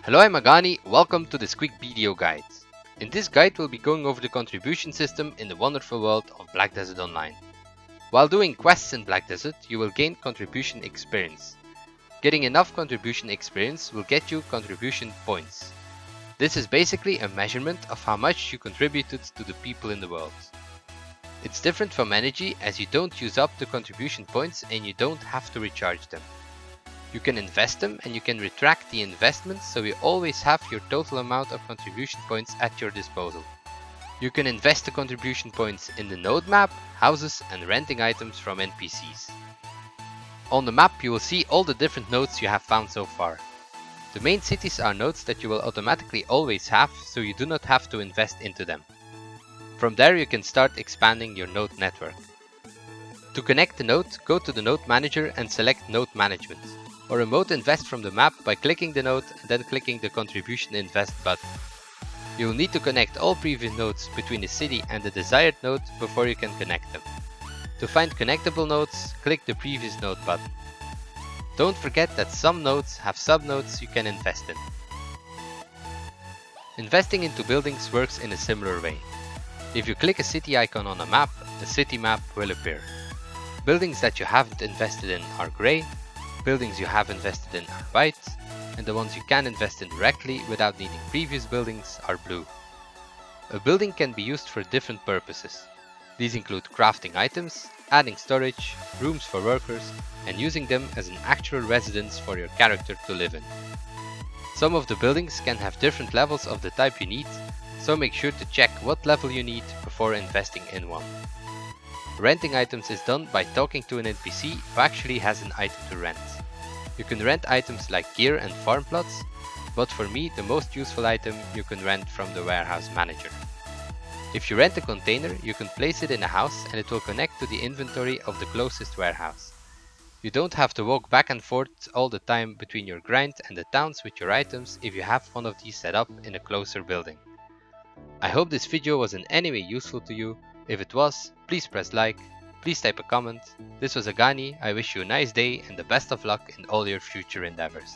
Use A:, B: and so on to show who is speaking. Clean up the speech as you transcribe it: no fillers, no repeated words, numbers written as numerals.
A: Hello, I'm Agani, welcome to this quick video guide. In this guide we'll be going over the contribution system in the wonderful world of Black Desert Online. While doing quests in Black Desert, you will gain contribution experience. Getting enough contribution experience will get you contribution points. This is basically a measurement of how much you contributed to the people in the world. It's different from energy as you don't use up the contribution points and you don't have to recharge them. You can invest them and you can retract the investments, so you always have your total amount of contribution points at your disposal. You can invest the contribution points in the node map, houses and renting items from NPCs. On the map you will see all the different nodes you have found so far. The main cities are nodes that you will automatically always have, so you do not have to invest into them. From there you can start expanding your node network. To connect the node, go to the node manager and select node management. Or remote invest from the map by clicking the node and then clicking the contribution invest button. You will need to connect all previous nodes between the city and the desired node before you can connect them. To find connectable nodes, click the previous node button. Don't forget that some nodes have subnodes you can invest in. Investing into buildings works in a similar way. If you click a city icon on a map, the city map will appear. Buildings that you haven't invested in are grey, buildings you have invested in are white, and the ones you can invest in directly without needing previous buildings are blue. A building can be used for different purposes. These include crafting items, adding storage, rooms for workers, and using them as an actual residence for your character to live in. Some of the buildings can have different levels of the type you need, so make sure to check what level you need before investing in one. Renting items is done by talking to an NPC who actually has an item to rent. You can rent items like gear and farm plots, but for me the most useful item you can rent from the warehouse manager. If you rent a container, you can place it in a house and it will connect to the inventory of the closest warehouse. You don't have to walk back and forth all the time between your grind and the towns with your items if you have one of these set up in a closer building. I hope this video was in any way useful to you. If it was, please press like, please type a comment. This was Agani, I wish you a nice day and the best of luck in all your future endeavors.